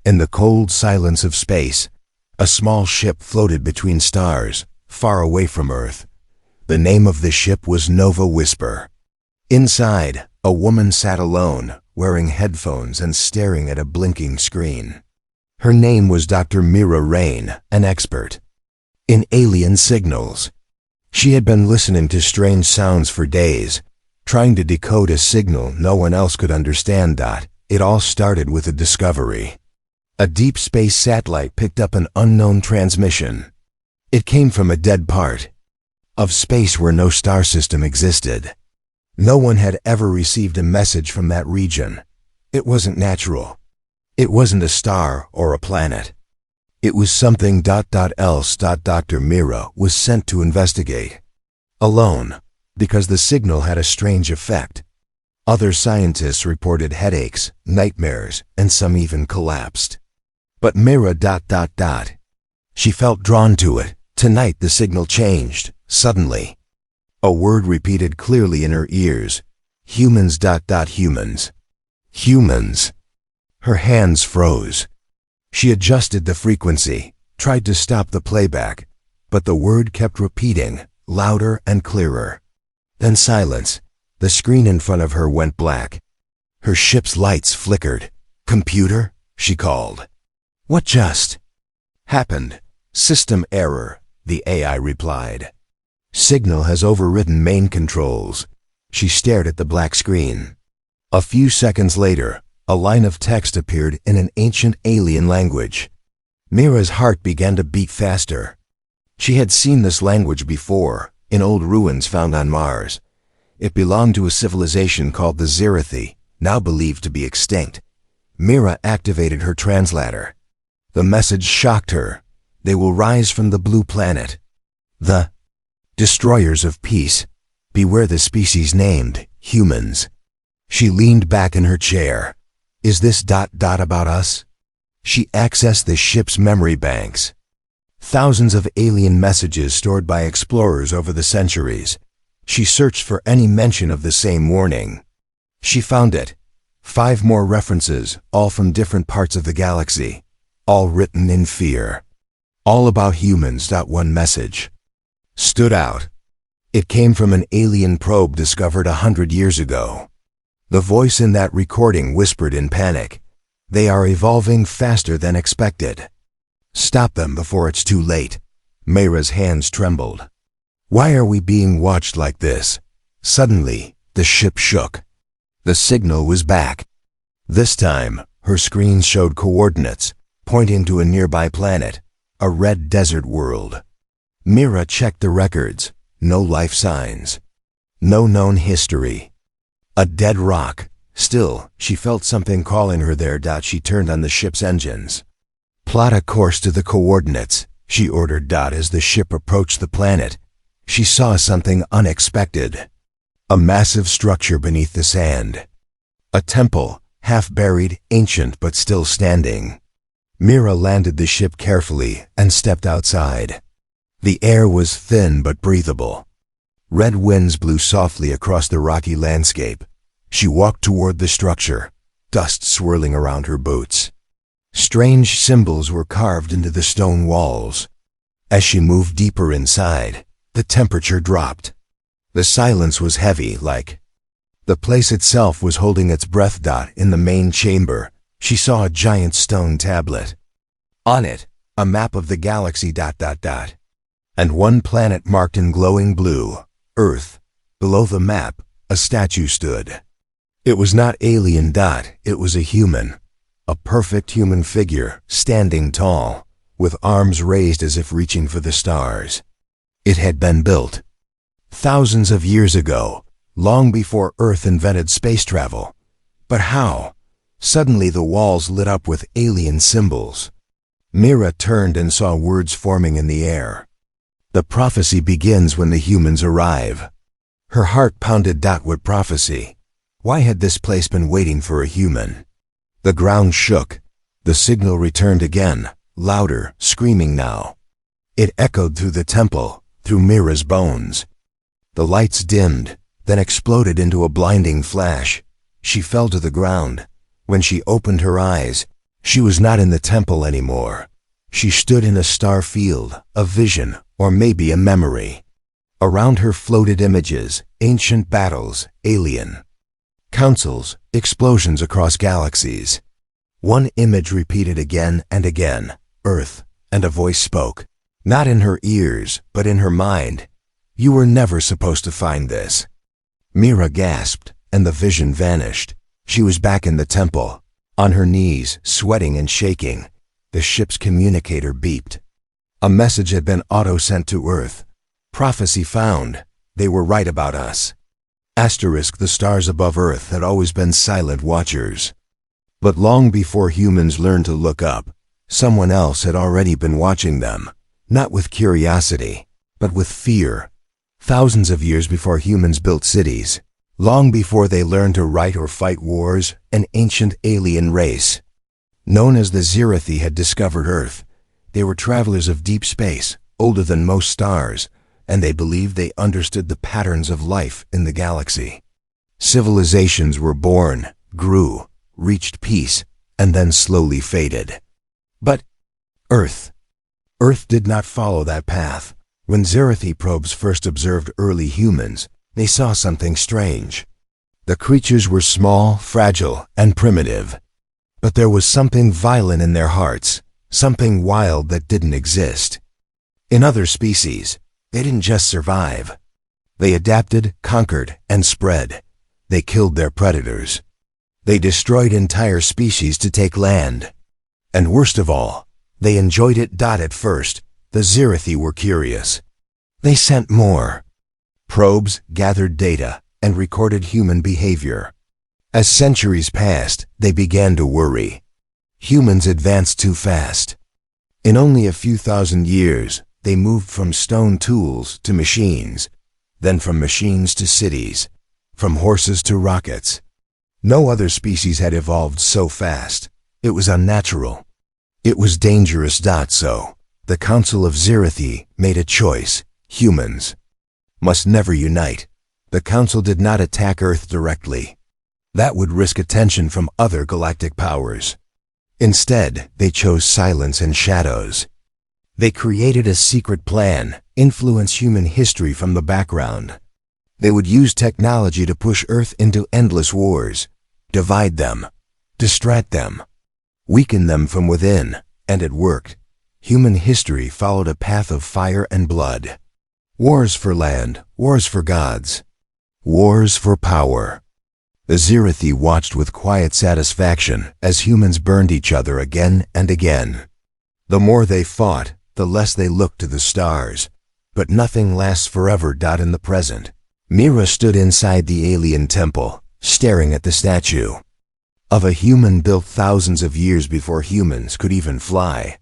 In the cold silence of space, a small ship floated between stars, far away from Earth. The name of the ship was Nova Whisper. Inside, a woman sat alone, wearing headphones and staring at a blinking screen. Her name was Dr. Mira Rain, an expert in alien signals. She had been listening to strange sounds for days, trying to decode a signal no one else could understand. It all started with a discovery. A deep space satellite picked up an unknown transmission. It came from a dead part of space where no star system existed. No one had ever received a message from that region. It wasn't natural. It wasn't a star or a planet. It was something else. Dr. Mira was sent to investigate. Alone, because the signal had a strange effect. Other scientists reported headaches, nightmares, and some even collapsed. But Mira. She felt drawn to it. Tonight the signal changed, suddenly. A word repeated clearly in her ears. Humans. Humans. Humans. Her hands froze. She adjusted the frequency, tried to stop the playback, but the word kept repeating, louder and clearer. Then silence. The screen in front of her went black. Her ship's lights flickered. Computer, she called. What just happened? System error, the AI replied. Signal has overridden main controls. She stared at the black screen. A few seconds later, a line of text appeared in an ancient alien language. Mira's heart began to beat faster. She had seen this language before, in old ruins found on Mars. It belonged to a civilization called the Zirithi, now believed to be extinct. Mira activated her translator. The message shocked her. They will rise from the blue planet. The destroyers of peace. Beware the species named humans. She leaned back in her chair. Is this about us? She accessed the ship's memory banks. Thousands of alien messages stored by explorers over the centuries. She searched for any mention of the same warning. She found it. 5 more references, all from different parts of the galaxy. All written in fear. All about humans. One message stood out. It came from an alien probe discovered 100 years ago. The voice in that recording whispered in panic. They are evolving faster than expected. Stop them before it's too late. Mira's hands trembled. Why are we being watched like this? Suddenly, the ship shook. The signal was back. This time, her screen showed coordinates, pointing to a nearby planet, a red desert world. Mira checked the records. No life signs. No known history. A dead rock. Still, she felt something calling her there. She turned on the ship's engines. Plot a course to the coordinates, she ordered. As the ship approached the planet, she saw something unexpected. A massive structure beneath the sand. A temple, half buried, ancient but still standing. Mira landed the ship carefully and stepped outside. The air was thin but breathable. Red winds blew softly across the rocky landscape. She walked toward the structure, dust swirling around her boots. Strange symbols were carved into the stone walls. As she moved deeper inside, the temperature dropped. The silence was heavy, like the place itself was holding its breath. In the main chamber, she saw a giant stone tablet. On it, a map of the galaxy. And one planet marked in glowing blue, Earth. Below the map, a statue stood. It was not alien. It was a human. A perfect human figure, standing tall, with arms raised as if reaching for the stars. It had been built thousands of years ago, long before Earth invented space travel. But how? Suddenly the walls lit up with alien symbols. Mira turned and saw words forming in the air. The prophecy begins when the humans arrive. Her heart pounded. What prophecy? Why had this place been waiting for a human? The ground shook. The signal returned again, louder, screaming now. It echoed through the temple, through Mira's bones. The lights dimmed, then exploded into a blinding flash. She fell to the ground. When she opened her eyes, She was not in the temple anymore. She stood in a star field, a vision, or maybe a memory. Around her floated images, ancient battles, alien councils, explosions across galaxies. One image repeated again and again, Earth, and a voice spoke. Not in her ears, but in her mind. You were never supposed to find this. Mira gasped, and the vision vanished. She was back in the temple, on her knees, sweating and shaking. The ship's communicator beeped. A message had been auto-sent to Earth. Prophecy found. They were right about us. Asterisk, the stars above Earth had always been silent watchers. But long before humans learned to look up, someone else had already been watching them, not with curiosity, but with fear. Thousands of years before humans built cities, long before they learned to write or fight wars, an ancient alien race, known as the Zirathi, had discovered Earth. They were travelers of deep space, older than most stars, and they believed they understood the patterns of life in the galaxy. Civilizations were born, grew, reached peace, and then slowly faded. But Earth did not follow that path. When Zirathi probes first observed early humans, they saw something strange. The creatures were small, fragile, and primitive. But there was something violent in their hearts, something wild that didn't exist. In other species, they didn't just survive. They adapted, conquered, and spread. They killed their predators. They destroyed entire species to take land. And worst of all, they enjoyed it. At first, the Zirathi were curious. They sent more. Probes gathered data and recorded human behavior. As centuries passed, they began to worry. Humans advanced too fast. In only a few thousand years, they moved from stone tools to machines, then from machines to cities, from horses to rockets. No other species had evolved so fast. It was unnatural. It was dangerous. So, the Council of Zirathi made a choice. Humans must never unite. The Council did not attack Earth directly. That would risk attention from other galactic powers. Instead, they chose silence and shadows. They created a secret plan, influence human history from the background. They would use technology to push Earth into endless wars, divide them, distract them, weaken them from within, and it worked. Human history followed a path of fire and blood. Wars for land, wars for gods, wars for power. The Zirathi watched with quiet satisfaction as humans burned each other again and again. The more they fought, the less they looked to the stars. But nothing lasts forever. In the present, Mira stood inside the alien temple, staring at the statue of a human built thousands of years before humans could even fly.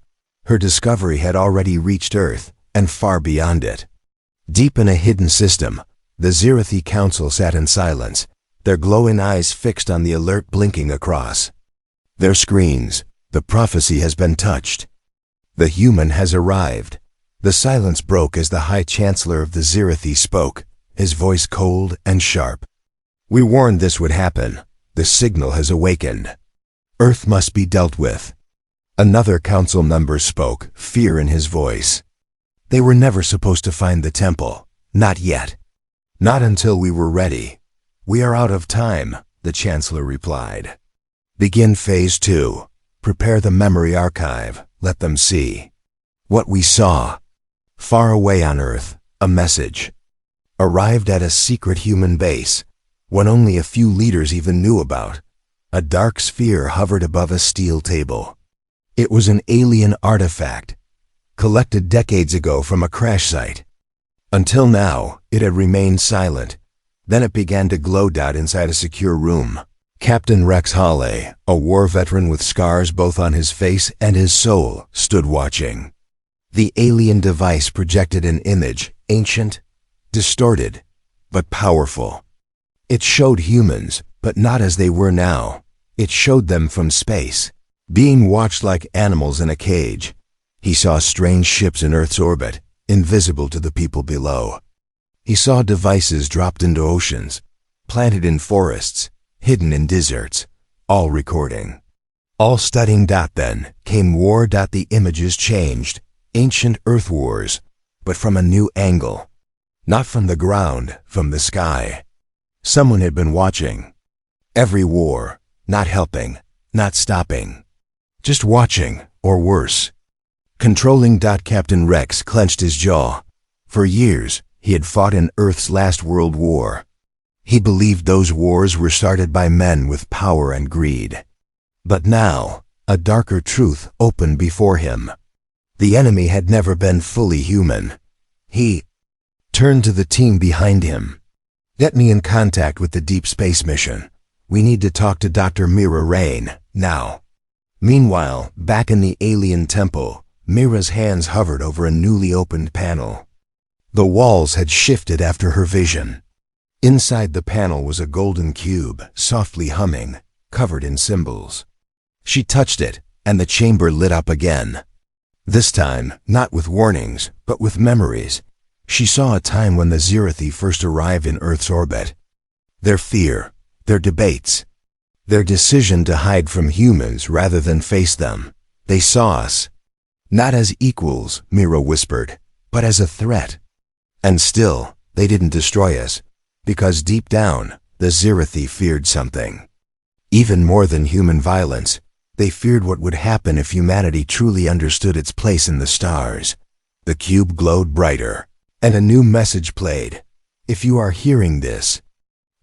Her discovery had already reached Earth, and far beyond it. Deep in a hidden system, the Zirathi Council sat in silence, their glowing eyes fixed on the alert blinking across their screens. The prophecy has been touched. The human has arrived. The silence broke as the High Chancellor of the Zirathi spoke, his voice cold and sharp. We warned this would happen. The signal has awakened. Earth must be dealt with. Another council member spoke, fear in his voice. They were never supposed to find the temple. Not yet. Not until we were ready. We are out of time, the Chancellor replied. Begin Phase 2. Prepare the memory archive. Let them see what we saw. Far away on Earth, a message arrived at a secret human base, one only a few leaders even knew about. A dark sphere hovered above a steel table. It was an alien artifact, collected decades ago from a crash site. Until now, it had remained silent. Then it began to glow. Inside a secure room, Captain Rex Hawley, a war veteran with scars both on his face and his soul, stood watching. The alien device projected an image, ancient, distorted, but powerful. It showed humans, but not as they were now. It showed them from space, being watched like animals in a cage. He saw strange ships in Earth's orbit, invisible to the people below. He saw devices dropped into oceans, planted in forests, hidden in deserts, all recording. All studying. Then came war. The images changed. Ancient Earth wars, but from a new angle. Not from the ground, from the sky. Someone had been watching. Every war, not helping, not stopping. Just watching, or worse. Controlling. Captain Rex clenched his jaw. For years, he had fought in Earth's last world war. He believed those wars were started by men with power and greed. But now, a darker truth opened before him. The enemy had never been fully human. He turned to the team behind him. "Get me in contact with the deep space mission. We need to talk to Dr. Mira Rain, now." Meanwhile, back in the alien temple, Mira's hands hovered over a newly opened panel. The walls had shifted after her vision. Inside the panel was a golden cube, softly humming, covered in symbols. She touched it, and the chamber lit up again. This time, not with warnings, but with memories. She saw a time when the Zirathi first arrived in Earth's orbit. Their fear, their debates, their decision to hide from humans rather than face them. "They saw us. Not as equals," Mira whispered, "but as a threat. And still, they didn't destroy us, because deep down, the Zirathi feared something. Even more than human violence, they feared what would happen if humanity truly understood its place in the stars." The cube glowed brighter, and a new message played. "If you are hearing this,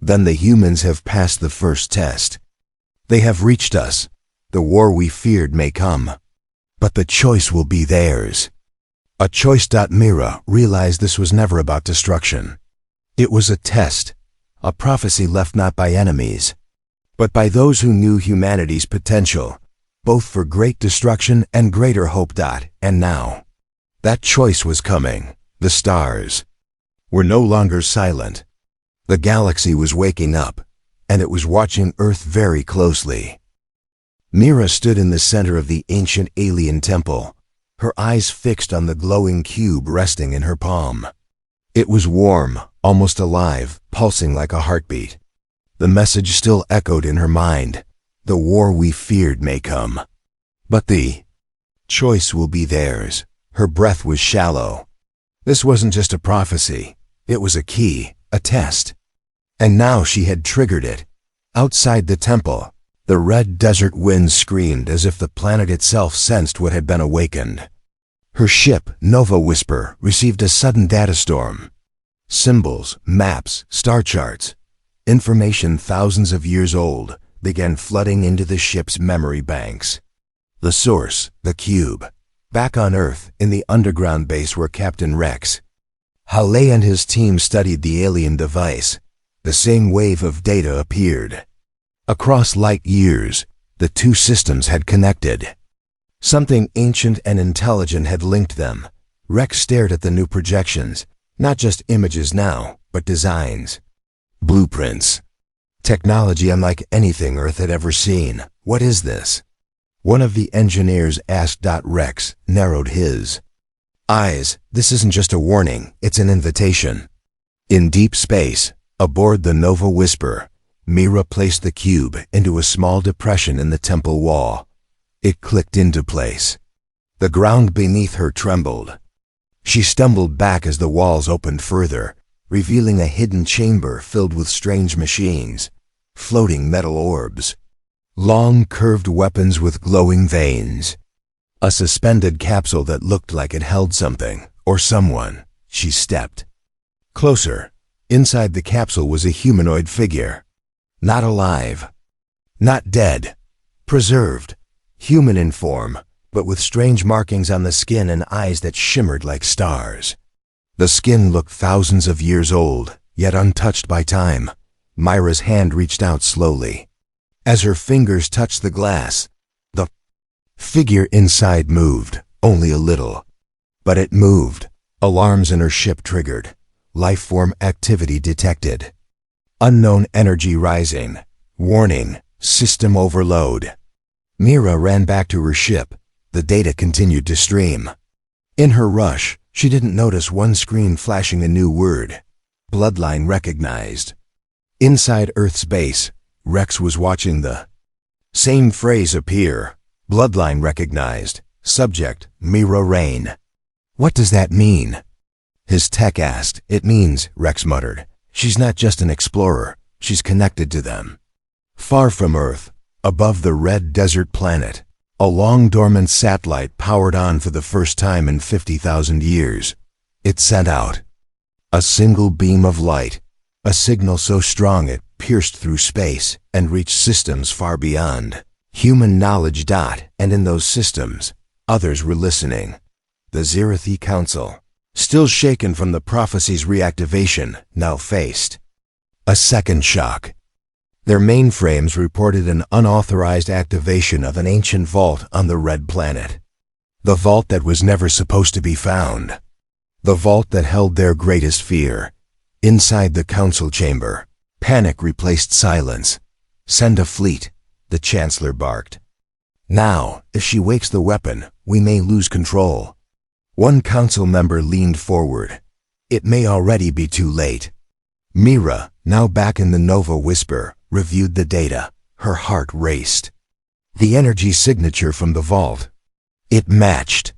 then the humans have passed the first test. They have reached us. The war we feared may come, but the choice will be theirs." A choice. Mira realized this was never about destruction. It was a test, a prophecy left not by enemies, but by those who knew humanity's potential, both for great destruction and greater hope. And now, that choice was coming. The stars were no longer silent. The galaxy was waking up, and it was watching Earth very closely. Mira stood in the center of the ancient alien temple, her eyes fixed on the glowing cube resting in her palm. It was warm, almost alive, pulsing like a heartbeat. The message still echoed in her mind. The war we feared may come, but the choice will be theirs. Her breath was shallow. This wasn't just a prophecy. It was a key, a test. And now she had triggered it. Outside the temple, the red desert wind screamed as if the planet itself sensed what had been awakened. Her ship, Nova Whisper, received a sudden data storm. Symbols, maps, star charts, information thousands of years old, began flooding into the ship's memory banks. The source, the cube. Back on Earth, in the underground base where Captain Rex, Hale and his team studied the alien device, the same wave of data appeared. Across light years, the two systems had connected. Something ancient and intelligent had linked them. Rex stared at the new projections, not just images now, but designs, blueprints. Technology unlike anything Earth had ever seen. "What is this?" one of the engineers asked. Rex narrowed his eyes. "This isn't just a warning, it's an invitation." In deep space, aboard the Nova Whisper, Mira placed the cube into a small depression in the temple wall. It clicked into place. The ground beneath her trembled. She stumbled back as the walls opened further, revealing a hidden chamber filled with strange machines, floating metal orbs, long curved weapons with glowing veins, a suspended capsule that looked like it held something, or someone. She stepped closer. Inside the capsule was a humanoid figure. Not alive, not dead, preserved, human in form, but with strange markings on the skin and eyes that shimmered like stars. The skin looked thousands of years old, yet untouched by time. Myra's hand reached out slowly. As her fingers touched the glass, the figure inside moved, only a little. But it moved. Alarms in her ship triggered. Life form activity detected. Unknown energy rising. Warning, system overload. Mira ran back to her ship. The data continued to stream. In her rush, she didn't notice one screen flashing a new word. Bloodline recognized. Inside Earth's base, Rex was watching the Same phrase appear. Bloodline recognized. Subject, Mira Rain. What does that mean? His tech asked. It means, Rex muttered, she's not just an explorer, she's connected to them. Far from Earth, above the red desert planet, a long-dormant satellite powered on for the first time in 50,000 years. It sent out a single beam of light, a signal so strong it pierced through space and reached systems far beyond human knowledge. And in those systems, others were listening. The Zirathi Council, still shaken from the prophecy's reactivation, now faced a second shock. Their mainframes reported an unauthorized activation of an ancient vault on the Red Planet. The vault that was never supposed to be found. The vault that held their greatest fear. Inside the council chamber, panic replaced silence. Send a fleet, the Chancellor barked. Now, if she wakes the weapon, we may lose control. One council member leaned forward. It may already be too late. Mira, now back in the Nova Whisper, reviewed the data. Her heart raced. The energy signature from the vault. It matched.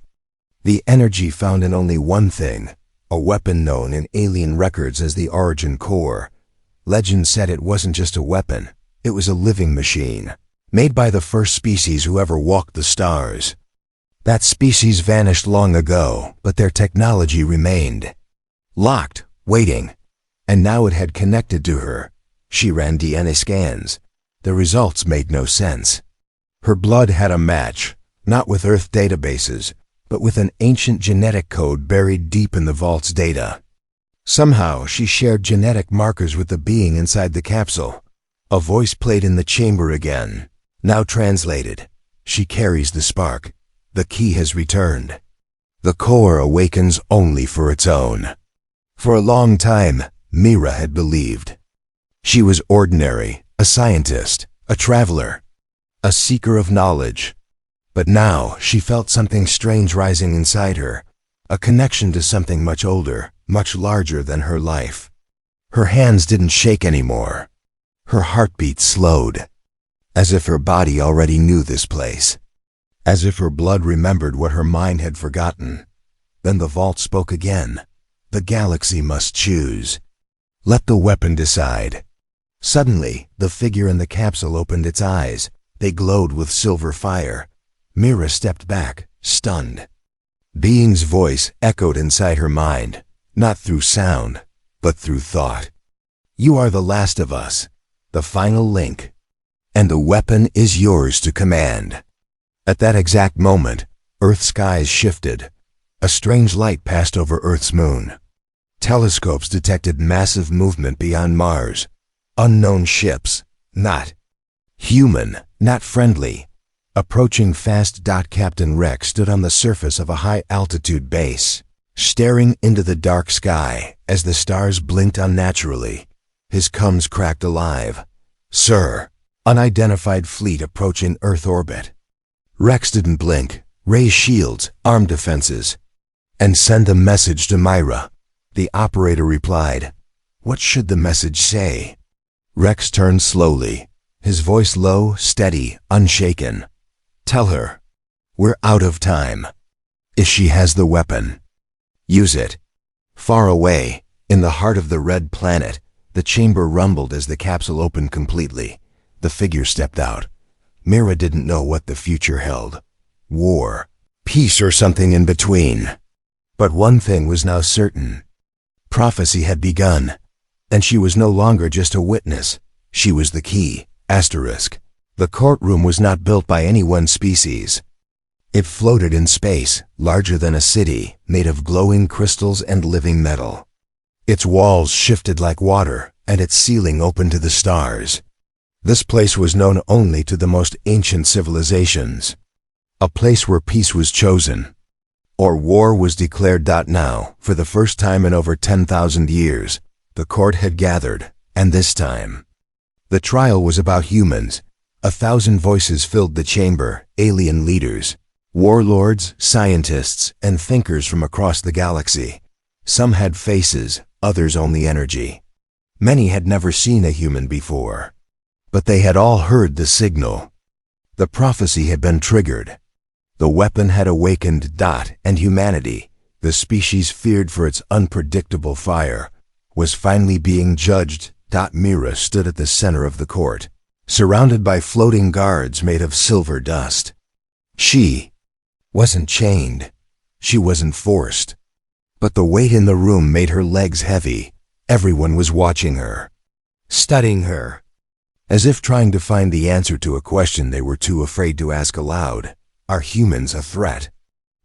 The energy found in only one thing, a weapon known in alien records as the Origin Core. Legend said it wasn't just a weapon, it was a living machine, made by the first species who ever walked the stars. That species vanished long ago, but their technology remained. Locked, waiting. And now it had connected to her. She ran DNA scans. The results made no sense. Her blood had a match, not with Earth databases, but with an ancient genetic code buried deep in the vault's data. Somehow, she shared genetic markers with the being inside the capsule. A voice played in the chamber again. Now translated. She carries the spark. The key has returned. The core awakens only for its own. For a long time, Mira had believed. She was ordinary, a scientist, a traveler, a seeker of knowledge. But now she felt something strange rising inside her, a connection to something much older, much larger than her life. Her hands didn't shake anymore. Her heartbeat slowed, as if her body already knew this place, as if her blood remembered what her mind had forgotten. Then the vault spoke again. The galaxy must choose. Let the weapon decide. Suddenly, the figure in the capsule opened its eyes. They glowed with silver fire. Mira stepped back, stunned. Being's voice echoed inside her mind, not through sound, but through thought. You are the last of us, the final link, and the weapon is yours to command. At that exact moment, Earth's skies shifted. A strange light passed over Earth's moon. Telescopes detected massive movement beyond Mars. Unknown ships, not human, not friendly, approaching fast. Captain Rex stood on the surface of a high-altitude base, staring into the dark sky as the stars blinked unnaturally. His gums cracked alive. Sir, unidentified fleet approaching Earth orbit. Rex didn't blink. Raise shields, arm defenses, and send a message to Mira. The operator replied. What should the message say? Rex turned slowly, his voice low, steady, unshaken. Tell her, we're out of time. If she has the weapon, use it. Far away, in the heart of the Red Planet, the chamber rumbled as the capsule opened completely. The figure stepped out. Mira didn't know what the future held. War, peace, or something in between. But one thing was now certain. Prophecy had begun, and she was no longer just a witness. She was the key. Asterisk. The courtroom was not built by any one species. It floated in space, larger than a city, made of glowing crystals and living metal. Its walls shifted like water, and its ceiling opened to the stars. This place was known only to the most ancient civilizations. A place where peace was chosen, or war was declared. Now, for the first time in over 10,000 years, the court had gathered, and this time, the trial was about humans. 1,000 voices filled the chamber, alien leaders, warlords, scientists, and thinkers from across the galaxy. Some had faces, others only energy. Many had never seen a human before. But they had all heard the signal. The prophecy had been triggered. The weapon had awakened. And humanity, the species feared for its unpredictable fire, was finally being judged. Mira stood at the center of the court, surrounded by floating guards made of silver dust. She wasn't chained. She wasn't forced. But the weight in the room made her legs heavy. Everyone was watching her, studying her, as if trying to find the answer to a question they were too afraid to ask aloud. Are humans a threat?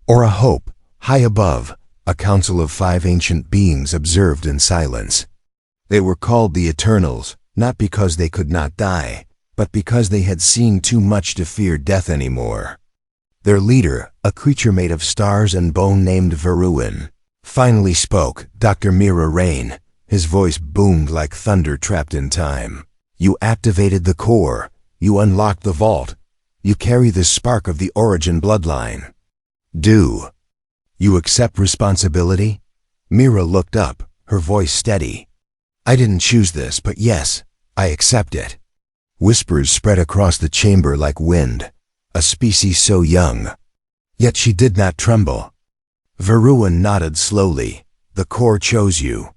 Or a hope? High above, a council of 5 ancient beings observed in silence. They were called the Eternals, not because they could not die, but because they had seen too much to fear death anymore. Their leader, a creature made of stars and bone named Veruin, finally spoke. Dr. Mira Rain. His voice boomed like thunder trapped in time. You activated the core. You unlocked the vault. You carry the spark of the origin bloodline. Do you accept responsibility? Mira looked up, her voice steady. I didn't choose this, but yes, I accept it. Whispers spread across the chamber like wind. A species so young. Yet she did not tremble. Veruin nodded slowly. The core chose you.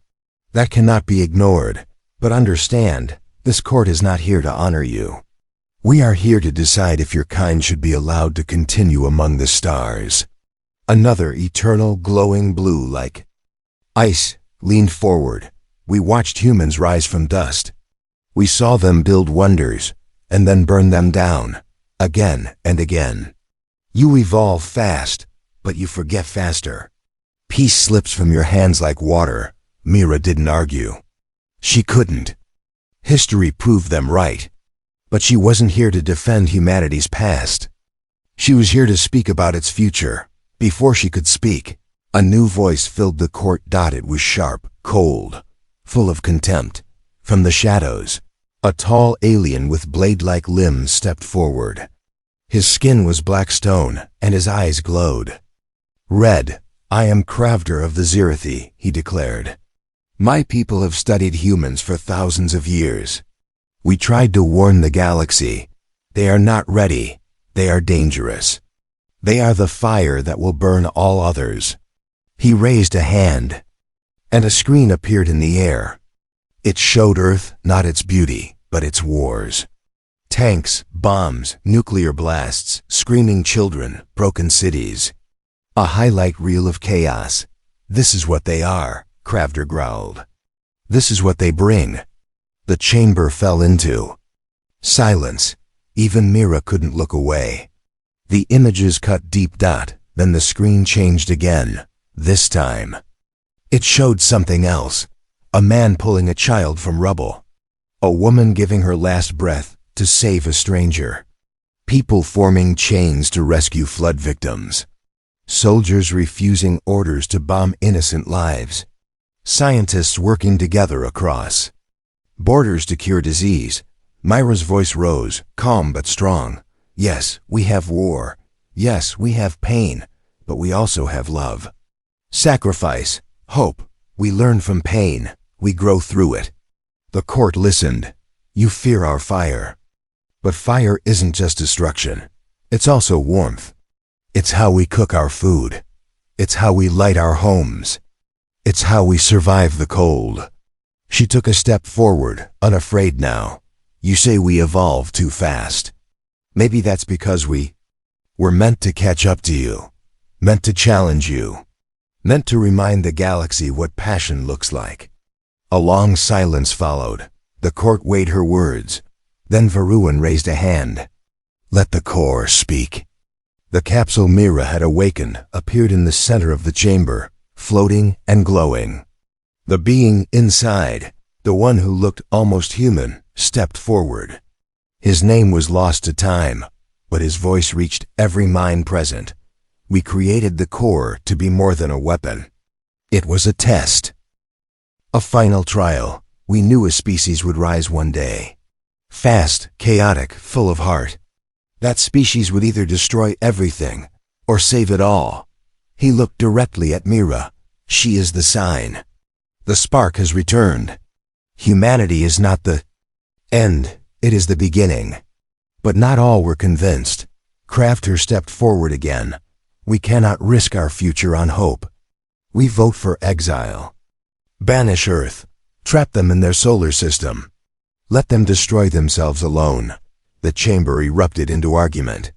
That cannot be ignored. But understand, this court is not here to honor you. We are here to decide if your kind should be allowed to continue among the stars. Another eternal glowing blue like ice leaned forward. We watched humans rise from dust. We saw them build wonders, and then burn them down, again and again. You evolve fast, but you forget faster. Peace slips from your hands like water. Mira didn't argue. She couldn't. History proved them right. But she wasn't here to defend humanity's past. She was here to speak about its future. Before she could speak, a new voice filled the court. It was sharp, cold, full of contempt. From the shadows, a tall alien with blade-like limbs stepped forward. His skin was black stone, and his eyes glowed. Red, I am Crafter of the Zirathi, he declared. My people have studied humans for thousands of years. We tried to warn the galaxy. They are not ready. They are dangerous. They are the fire that will burn all others. He raised a hand, and a screen appeared in the air. It showed Earth not its beauty, but its wars. Tanks, bombs, nuclear blasts, screaming children, broken cities. A highlight reel of chaos. This is what they are, Crafter growled. This is what they bring. The chamber fell into silence. Even Mira couldn't look away. The images cut deep. Then the screen changed again. This time, it showed something else. A man pulling a child from rubble. A woman giving her last breath to save a stranger. People forming chains to rescue flood victims. Soldiers refusing orders to bomb innocent lives. Scientists working together across borders to cure disease. Myra's voice rose, calm but strong. Yes, we have war. Yes, we have pain. But we also have love. Sacrifice, hope. We learn from pain. We grow through it. The court listened. You fear our fire. But fire isn't just destruction. It's also warmth. It's how we cook our food. It's how we light our homes. It's how we survive the cold. She took a step forward, unafraid now. You say we evolve too fast. Maybe that's because we're meant to catch up to you. Meant to challenge you. Meant to remind the galaxy what passion looks like. A long silence followed. The court weighed her words. Then Veruin raised a hand. Let the core speak. The capsule Mira had awakened appeared in the center of the chamber, floating and glowing. The being inside, the one who looked almost human, stepped forward. His name was lost to time, but his voice reached every mind present. We created the core to be more than a weapon. It was a test. A final trial. We knew a species would rise one day. Fast, chaotic, full of heart. That species would either destroy everything or save it all. He looked directly at Mira. She is the sign. The spark has returned. Humanity is not the end, it is the beginning. But not all were convinced. Crafter stepped forward again. We cannot risk our future on hope. We vote for exile. Banish Earth. Trap them in their solar system. Let them destroy themselves alone. The chamber erupted into argument.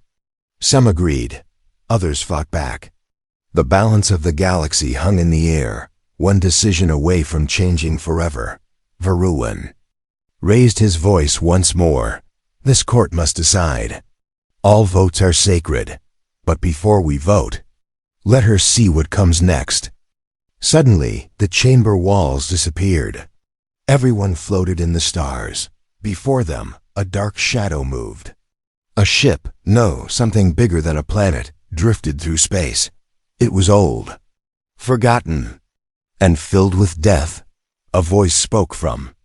Some agreed. Others fought back. The balance of the galaxy hung in the air, one decision away from changing forever. Veruin raised his voice once more. This court must decide. All votes are sacred. But before we vote, let her see what comes next. Suddenly, the chamber walls disappeared. Everyone floated in the stars. Before them, a dark shadow moved. A ship, no, something bigger than a planet, drifted through space. It was old, forgotten, and filled with death. A voice spoke from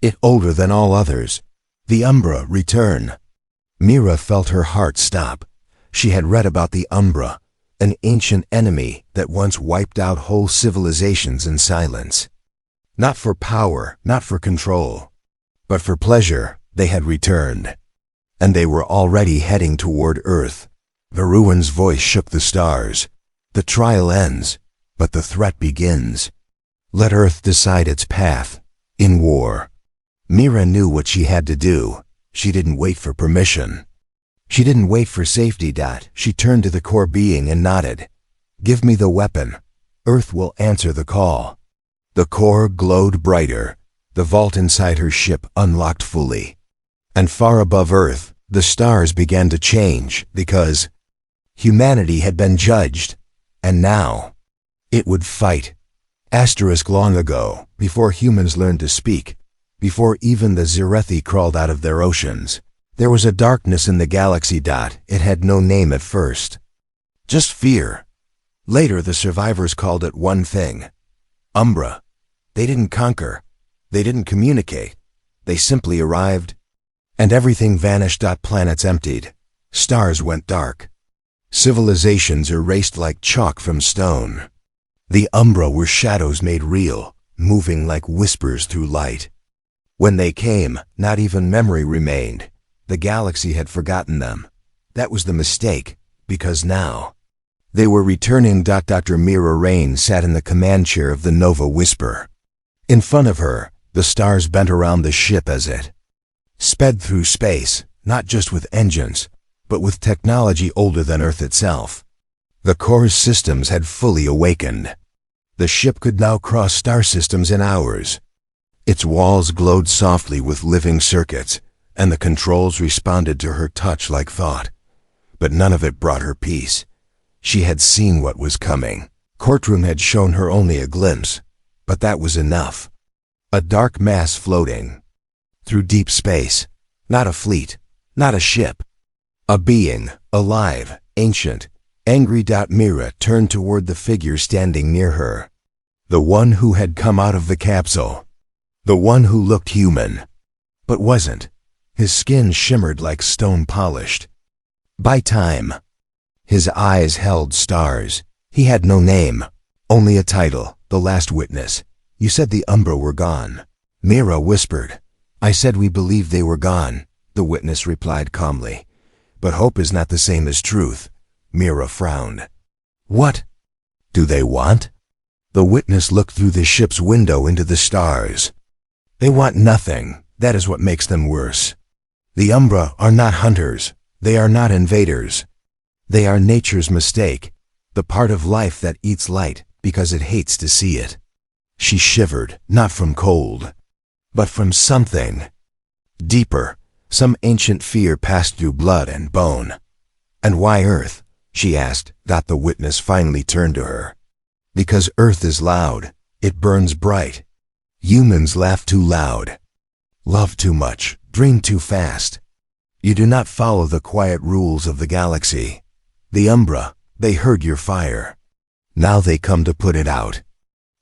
it, older than all others. The Umbra return. Mira felt her heart stop. She had read about the Umbra, an ancient enemy that once wiped out whole civilizations in silence. Not for power, not for control, but for pleasure, they had returned. And they were already heading toward Earth. Veruin's voice shook the stars. The trial ends, but the threat begins. Let Earth decide its path, in war. Mira knew what she had to do. She didn't wait for permission. She didn't wait for safety. She turned to the core being and nodded. Give me the weapon. Earth will answer the call. The core glowed brighter. The vault inside her ship unlocked fully. And far above Earth, the stars began to change because humanity had been judged. And now, it would fight. Asterisk long ago, before humans learned to speak, before even the Zerethi crawled out of their oceans, there was a darkness in the galaxy. It had no name at first. Just fear. Later, the survivors called it one thing. Umbra. They didn't conquer. They didn't communicate. They simply arrived, and everything vanished. Planets emptied. Stars went dark. Civilizations erased like chalk from stone. The Umbra were shadows made real, moving like whispers through light. When they came, not even memory remained. The galaxy had forgotten them. That was the mistake, because now they were returning. Dr. Mira Rain sat in the command chair of the Nova Whisper. In front of her, the stars bent around the ship as it sped through space, not just with engines, but with technology older than Earth itself. The core's systems had fully awakened. The ship could now cross star systems in hours. Its walls glowed softly with living circuits, and the controls responded to her touch like thought. But none of it brought her peace. She had seen what was coming. Courtroom had shown her only a glimpse, but that was enough. A dark mass floating through deep space. Not a fleet, not a ship. A being, alive, ancient, angry. Mira turned toward the figure standing near her. The one who had come out of the capsule. The one who looked human, but wasn't. His skin shimmered like stone polished. By time. His eyes held stars. He had no name, only a title, the last witness. You said the Umbra were gone. Mira whispered. I said we believed they were gone, the witness replied calmly. But hope is not the same as truth. Mira frowned. What do they want? The witness looked through the ship's window into the stars. They want nothing. That is what makes them worse. The Umbra are not hunters. They are not invaders. They are nature's mistake, the part of life that eats light because it hates to see it. She shivered, not from cold, but from something deeper. Some ancient fear passed through blood and bone. And why Earth? She asked. The witness finally turned to her. Because Earth is loud. It burns bright. Humans laugh too loud, love too much, dream too fast. You do not follow the quiet rules of the galaxy. The Umbra, they heard your fire. Now they come to put it out.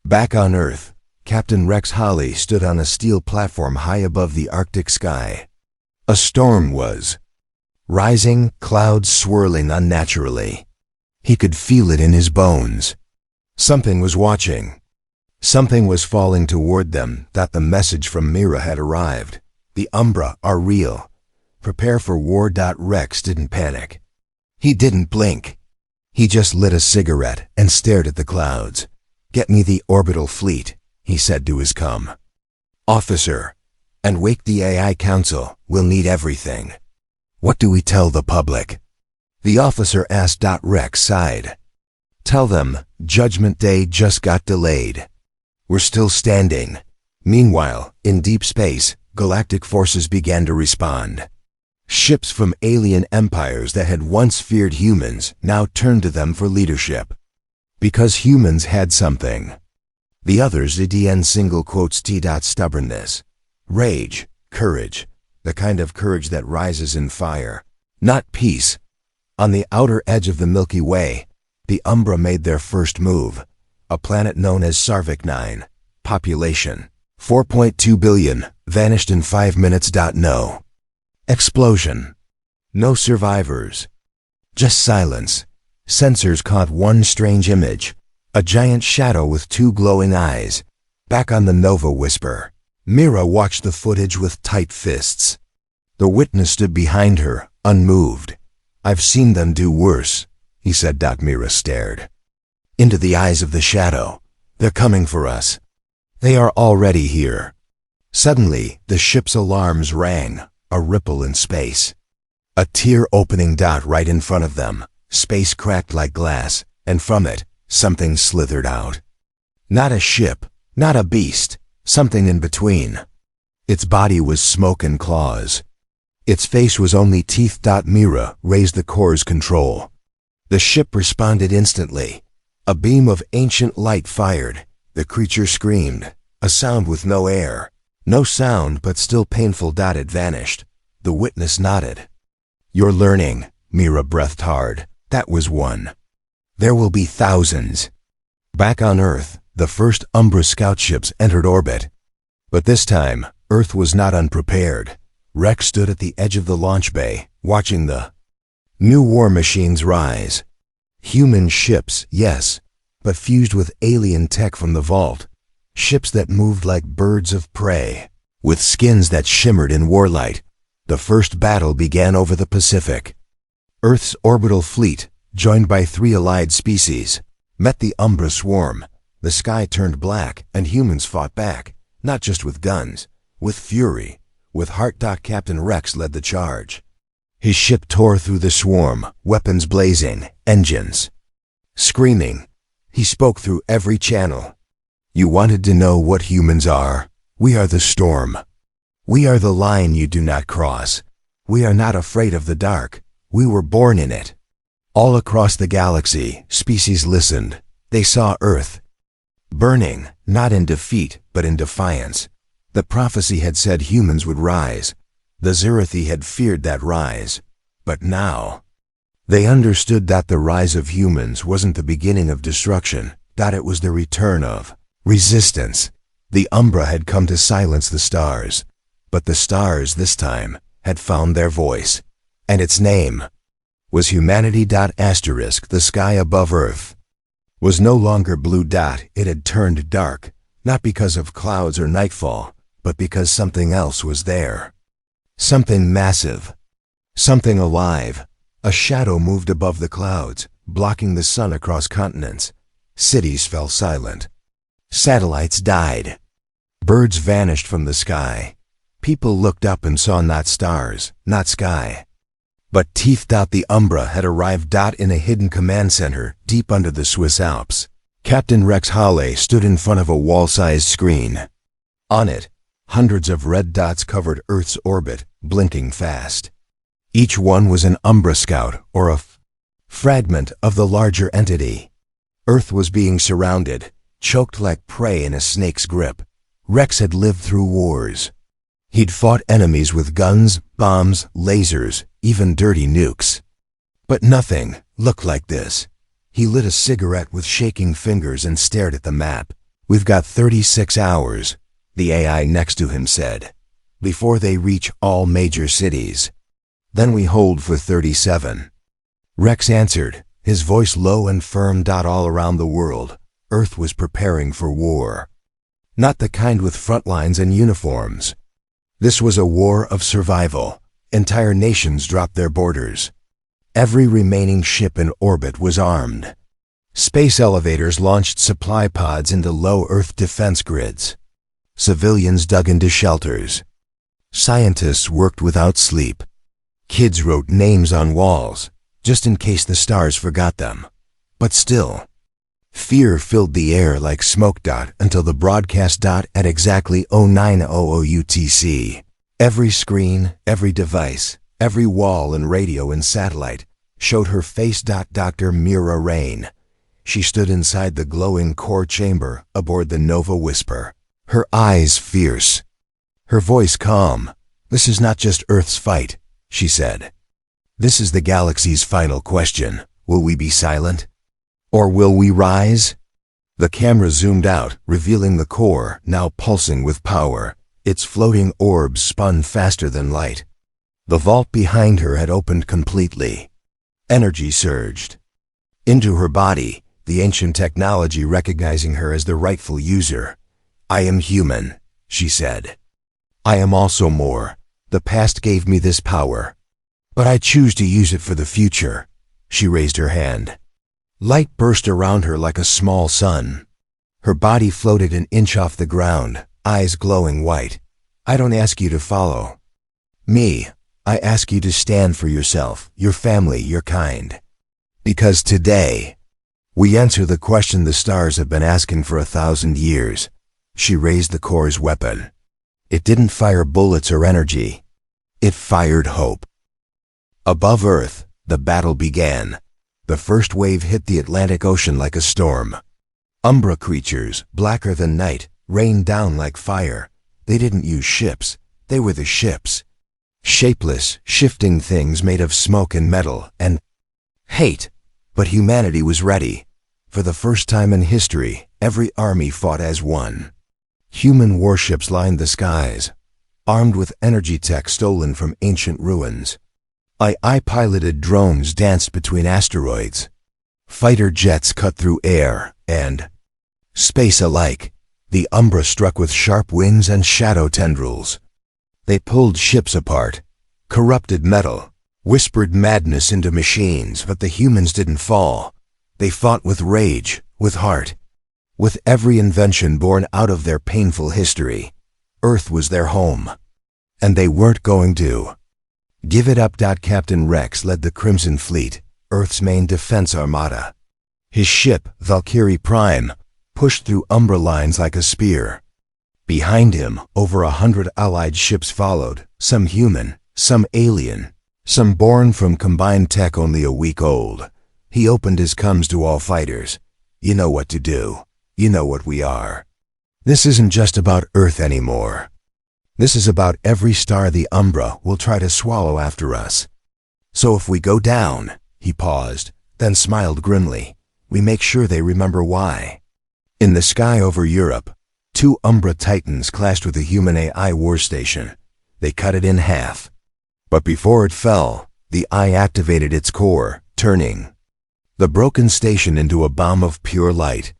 Back on Earth, Captain Rex Holly stood on a steel platform high above the Arctic sky. A storm was rising, clouds swirling unnaturally. He could feel it in his bones. Something was watching. Something was falling toward them. The message from Mira had arrived. The Umbra are real. Prepare for war. Rex didn't panic. He didn't blink. He just lit a cigarette and stared at the clouds. Get me the orbital fleet, he said to his officer, and wake the AI Council. We'll need everything. What do we tell the public? The officer asked. Rex sighed. Tell them Judgment Day just got delayed. We're still standing. Meanwhile, in deep space, galactic forces began to respond. Ships from alien empires that had once feared humans now turned to them for leadership. Because humans had something. The others didn't. Stubbornness, rage, courage, the kind of courage that rises in fire, not peace. On the outer edge of the Milky Way, the Umbra made their first move. A planet known as Sarvik 9, population 4.2 billion, vanished in 5 minutes. No explosion. No survivors. Just silence. Sensors caught one strange image. A giant shadow with 2 glowing eyes. Back on the Nova Whisper, Mira watched the footage with tight fists. The witness stood behind her, unmoved. I've seen them do worse, he said. Mira stared into the eyes of the shadow. They're coming for us. They are already here. Suddenly, the ship's alarms rang, a ripple in space. A tear opening. Right in front of them, space cracked like glass, and from it, something slithered out. Not a ship, not a beast, something in between. Its body was smoke and claws. Its face was only teeth. Mira raised the core's control. The ship responded instantly. A beam of ancient light fired. The creature screamed, a sound with no air. No sound, but still painful. It vanished. The witness nodded. You're learning, Mira breathed hard. That was one. There will be thousands. Back on Earth, the first Umbra scout ships entered orbit. But this time, Earth was not unprepared. Rex stood at the edge of the launch bay, watching the new war machines rise. Human ships, yes, but fused with alien tech from the vault. Ships that moved like birds of prey, with skins that shimmered in warlight. The first battle began over the Pacific. Earth's orbital fleet, joined by 3 allied species, met the Umbra swarm. The sky turned black, and humans fought back, not just with guns, with fury, with heart. Captain Rex led the charge. His ship tore through the swarm, weapons blazing, engines screaming. He spoke through every channel. You wanted to know what humans are? We are the storm. We are the line you do not cross. We are not afraid of the dark. We were born in it. All across the galaxy, species listened. They saw Earth burning, not in defeat, but in defiance. The prophecy had said humans would rise. The Zerathi had feared that rise. But now, they understood that the rise of humans wasn't the beginning of destruction, that it was the return of resistance. The Umbra had come to silence the stars. But the stars, this time, had found their voice. And its name was humanity. The sky above Earth was no longer blue. It had turned dark, not because of clouds or nightfall, but because something else was there. Something massive. Something alive. A shadow moved above the clouds, blocking the sun across continents. Cities fell silent. Satellites died. Birds vanished from the sky. People looked up and saw not stars, not sky, but teeth. The Umbra had arrived. In a hidden command center deep under the Swiss Alps. Captain Rex Halley stood in front of a wall-sized screen. On it, hundreds of red dots covered Earth's orbit, blinking fast. Each one was an Umbra scout or a fragment of the larger entity. Earth was being surrounded, choked like prey in a snake's grip. Rex had lived through wars. He'd fought enemies with guns, bombs, lasers, even dirty nukes. But nothing looked like this. He lit a cigarette with shaking fingers and stared at the map. We've got 36 hours, the AI next to him said, before they reach all major cities. Then we hold for 37. Rex answered, his voice low and firm. All around the world, Earth was preparing for war. Not the kind with front lines and uniforms. This was a war of survival, Entire nations dropped their borders. Every remaining ship in orbit was armed. Space elevators launched supply pods into low Earth defense grids. Civilians dug into shelters. Scientists worked without sleep. Kids wrote names on walls, just in case the stars forgot them. But still, fear filled the air like smoke. Until the broadcast at exactly 0900 UTC. Every screen, every device, every wall and radio and satellite showed her face. Dr. Mira Rain. She stood inside the glowing core chamber aboard the Nova Whisper. Her eyes fierce. Her voice calm. "This is not just Earth's fight," she said. "This is the galaxy's final question. Will we be silent? Or will we rise?" The camera zoomed out, revealing the core, now pulsing with power. Its floating orbs spun faster than light. The vault behind her had opened completely. Energy surged into her body, the ancient technology recognizing her as the rightful user. "I am human," she said. "I am also more. The past gave me this power, but I choose to use it for the future." She raised her hand. Light burst around her like a small sun. Her body floated an inch off the ground, eyes glowing white. "I don't ask you to follow me. I ask you to stand for yourself, your family, your kind. Because today, we answer the question the stars have been asking for 1,000 years. She raised the core's weapon. It didn't fire bullets or energy. It fired hope. Above Earth, the battle began. The first wave hit the Atlantic Ocean like a storm. Umbra creatures, blacker than night, rained down like fire. They didn't use ships. They were the ships. Shapeless, shifting things made of smoke and metal and hate. But humanity was ready. For the first time in history, every army fought as one. Human warships lined the skies, armed with energy tech stolen from ancient ruins. AI-piloted drones danced between asteroids. Fighter jets cut through air and space alike. The Umbra struck with sharp wings and shadow tendrils. They pulled ships apart, corrupted metal, whispered madness into machines, but the humans didn't fall. They fought with rage, with heart, with every invention born out of their painful history. Earth was their home, and they weren't going to give it up. Captain Rex led the Crimson Fleet, Earth's main defense armada. His ship, Valkyrie Prime, pushed through Umbra lines like a spear. Behind him, over 100 allied ships followed, some human, some alien, some born from combined tech only a week old. He opened his comms to all fighters. "You know what to do. You know what we are. This isn't just about Earth anymore. This is about every star the Umbra will try to swallow after us. So if we go down," he paused, then smiled grimly, "we make sure they remember why." In the sky over Europe, 2 Umbra Titans clashed with a human AI war station. They cut it in half. But before it fell, the eye activated its core, turning the broken station into a bomb of pure light.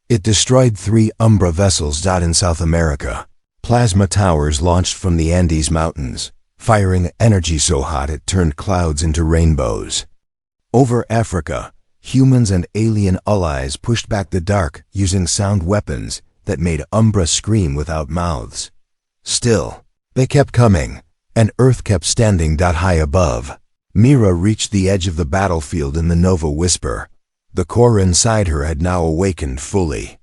It destroyed 3 Umbra vessels. In South America, plasma towers launched from the Andes Mountains, firing energy so hot it turned clouds into rainbows. Over Africa, humans and alien allies pushed back the dark using sound weapons that made Umbra scream without mouths. Still, they kept coming, and Earth kept standing. High above, Mira reached the edge of the battlefield in the Nova Whisper. The core inside her had now awakened fully.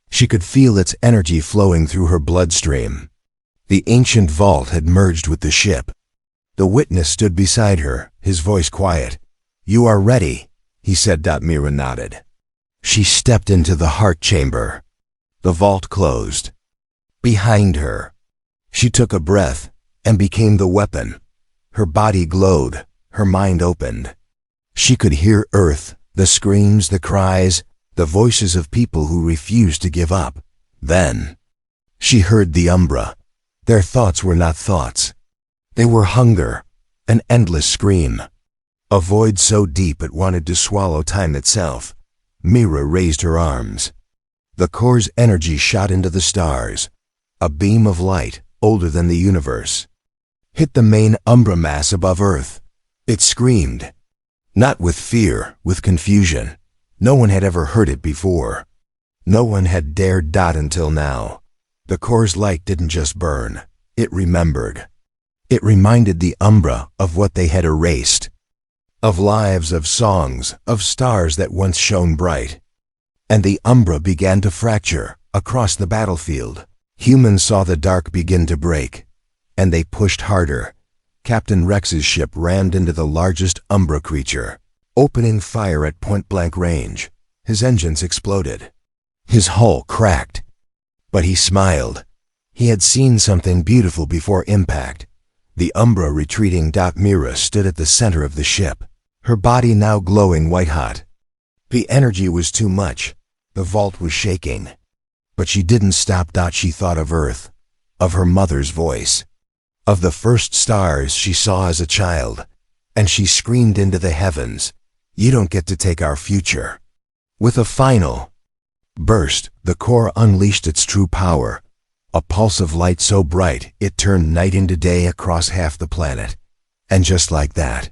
She could feel its energy flowing through her bloodstream. The ancient vault had merged with the ship. The witness stood beside her, his voice quiet. "You are ready," he said. Mira nodded. She stepped into the heart chamber. The vault closed behind her. She took a breath and became the weapon. Her body glowed, her mind opened. She could hear Earth, the screams, the cries, the voices of people who refused to give up. Then, she heard the Umbra. Their thoughts were not thoughts. They were hunger, an endless scream. A void so deep it wanted to swallow time itself. Mira raised her arms. The core's energy shot into the stars, a beam of light older than the universe. hit the main Umbra mass above Earth. It screamed. Not with fear, with confusion. No one had ever heard it before. No one had dared dot until now. The core's light didn't just burn. It remembered. It reminded the Umbra of what they had erased. Of lives, of songs, of stars that once shone bright. And the Umbra began to fracture across the battlefield. Humans saw the dark begin to break. And they pushed harder. Captain Rex's ship rammed into the largest Umbra creature, opening fire at point-blank range. His engines exploded. His hull cracked. But he smiled. He had seen something beautiful before impact. The Umbra retreating. Mira stood at the center of the ship, her body now glowing white-hot. The energy was too much. The vault was shaking. But she didn't stop. She thought of Earth, of her mother's voice, of the first stars she saw as a child, and she screamed into the heavens, "You don't get to take our future." With a final burst, the core unleashed its true power, a pulse of light so bright it turned night into day across half the planet. And just like that,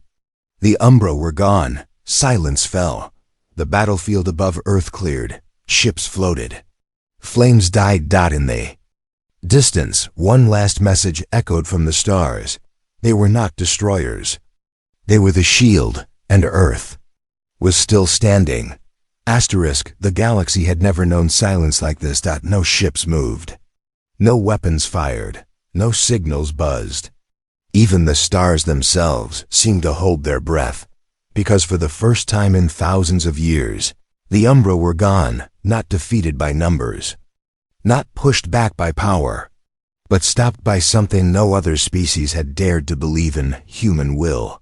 the Umbra were gone. Silence fell. The battlefield above Earth cleared. Ships floated. Flames died. In the distance, one last message echoed from the stars. They were not destroyers. They were the shield, and Earth was still standing. The galaxy had never known silence like this. No ships moved. No weapons fired. No signals buzzed. Even the stars themselves seemed to hold their breath, because for the first time in thousands of years, the Umbra were gone, not defeated by numbers, not pushed back by power, but stopped by something no other species had dared to believe in: human will.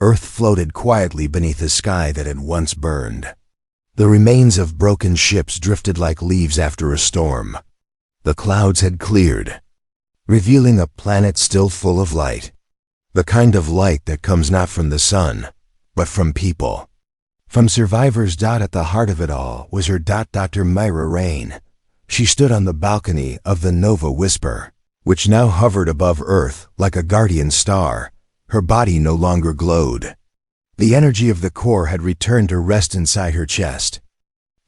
Earth floated quietly beneath a sky that had once burned. The remains of broken ships drifted like leaves after a storm. The clouds had cleared, revealing a planet still full of light. The kind of light that comes not from the sun, but from people. From survivors. At the heart of it all was her Dr. Myra Rain. She stood on the balcony of the Nova Whisper, which now hovered above Earth like a guardian star. Her body no longer glowed. The energy of the core had returned to rest inside her chest.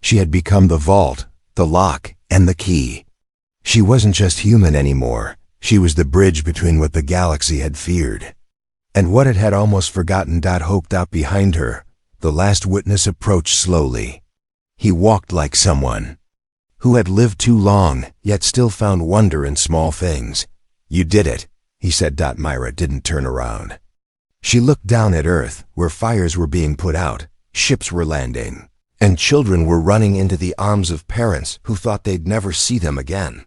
She had become the vault, the lock, and the key. She wasn't just human anymore. She was the bridge between what the galaxy had feared and what it had almost forgotten. Hope. Behind her, the last witness approached slowly. He walked like someone who had lived too long, yet still found wonder in small things. "You did it," he said. Myra didn't turn around. She looked down at Earth, where fires were being put out, ships were landing, and children were running into the arms of parents who thought they'd never see them again.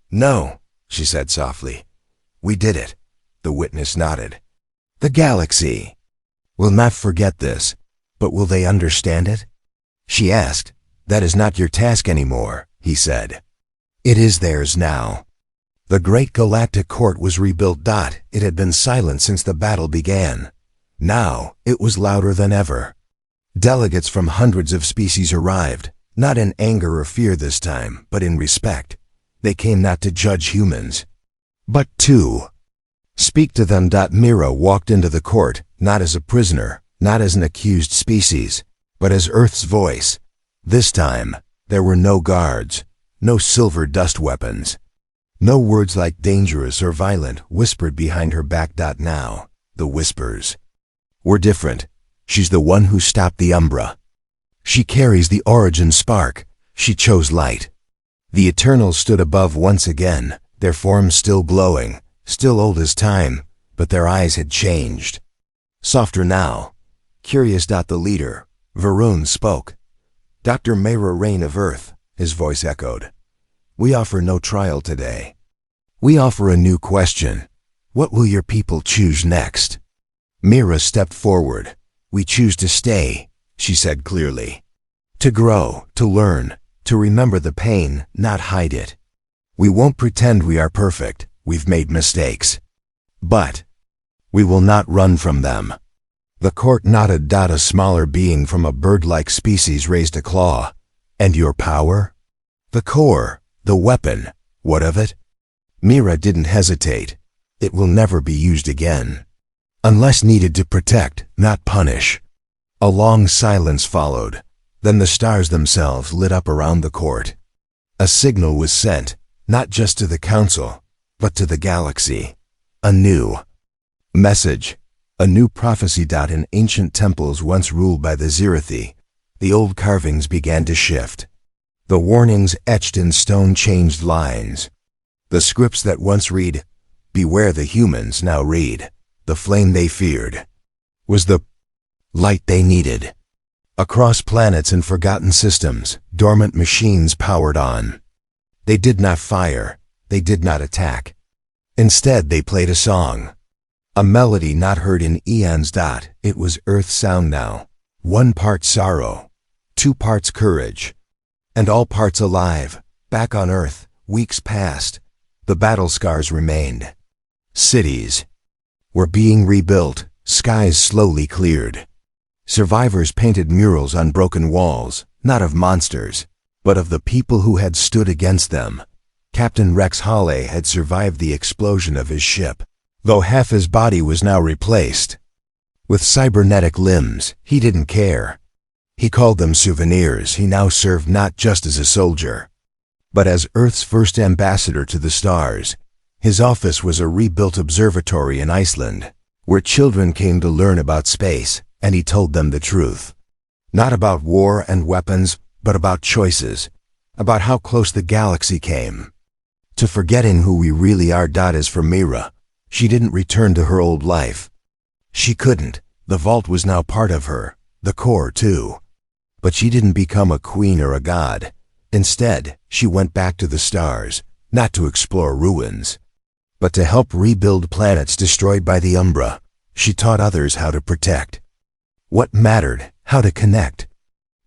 "No," she said softly. "We did it." The witness nodded. "The galaxy will not forget this, but will they understand it?" She asked. "That is not your task anymore," he said. "It is theirs now." The great galactic court was rebuilt. It had been silent since the battle began. Now it was louder than ever. Delegates from hundreds of species arrived, not in anger or fear this time, but in respect. They came not to judge humans, but to speak to them. Mira walked into the court, not as a prisoner, not as an accused species, but as Earth's voice. This time, there were no guards, no silver dust weapons. No words like dangerous or violent whispered behind her back. Now, the whispers were different. She's the one who stopped the Umbra. She carries the origin spark. She chose light. The Eternals stood above once again, their forms still glowing, still old as time, but their eyes had changed. Softer now. Curious. The leader, Varun, spoke. "Dr. Myra Rain of Earth," his voice echoed. "We offer no trial today. We offer a new question. What will your people choose next?" Mira stepped forward. "We choose to stay," she said clearly. "To grow, to learn, to remember the pain, not hide it. We won't pretend we are perfect. We've made mistakes. But we will not run from them." The court nodded. A smaller being from a bird-like species raised a claw. "And your power?" "The core, the weapon. What of it?" Mira didn't hesitate. It will never be used again. Unless needed to protect, not punish. A long silence followed. Then the stars themselves lit up around the court. A signal was sent, not just to the council, but to the galaxy. A new message. A new prophecy. In ancient temples once ruled by the Zirathi, the old carvings began to shift. The warnings etched in stone changed lines. The scripts that once read, "Beware the humans," now read, "The flame they feared was the light they needed." Across planets and forgotten systems, dormant machines powered on. They did not fire, they did not attack. Instead, they played a song. A melody not heard in eons. It was Earth's sound now. 1 part sorrow, 2 parts courage, and all parts alive. Back on Earth, weeks passed. The battle scars remained. Cities were being rebuilt, skies slowly cleared. Survivors painted murals on broken walls, not of monsters, but of the people who had stood against them. Captain Rex Hawley had survived the explosion of his ship, though half his body was now replaced. With cybernetic limbs, he didn't care. He called them souvenirs. He now served not just as a soldier, but as Earth's first ambassador to the stars. His office was a rebuilt observatory in Iceland, where children came to learn about space, and he told them the truth. Not about war and weapons, but about choices, about how close the galaxy came to forgetting who we really are. As for Mira, she didn't return to her old life. She couldn't. The vault was now part of her, the core too. But she didn't become a queen or a god. Instead, she went back to the stars, not to explore ruins, but to help rebuild planets destroyed by the Umbra. She taught others how to protect what mattered, how to connect,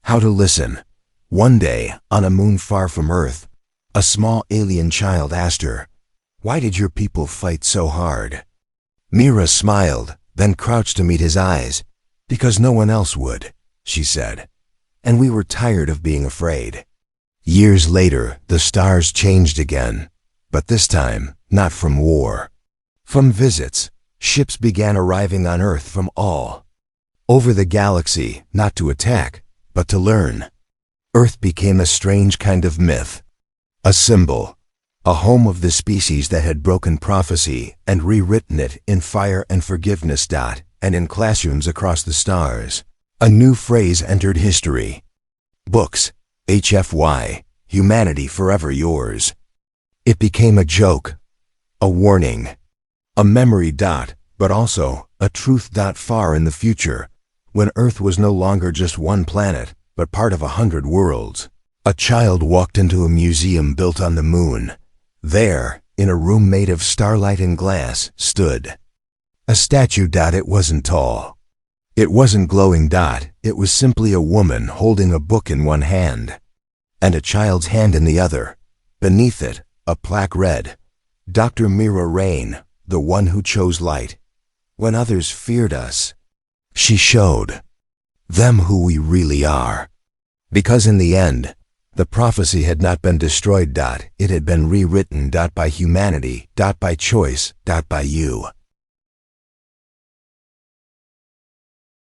how to listen. One day, on a moon far from Earth, a small alien child asked her, "Why did your people fight so hard?" Mira smiled, then crouched to meet his eyes. "Because no one else would," she said, "and we were tired of being afraid." Years later, the stars changed again, but this time, not from war. From visits, ships began arriving on Earth from all over the galaxy, not to attack, but to learn. Earth became a strange kind of myth, a symbol, a home of the species that had broken prophecy and rewritten it in fire and forgiveness. And in classrooms across the stars, a new phrase entered history. Books, HFY, humanity forever yours. It became a joke, a warning, a memory. But also a truth. Far in the future, when Earth was no longer just one planet, but part of 100 worlds, a child walked into a museum built on the moon. There, in a room made of starlight and glass, stood a statue. It wasn't tall. It wasn't glowing. It was simply a woman holding a book in one hand, and a child's hand in the other. Beneath it, a plaque read, "Dr. Mira Rain, the one who chose light. When others feared us, she showed them who we really are." Because in the end, the prophecy had not been destroyed. It had been rewritten. By humanity. By choice. By you.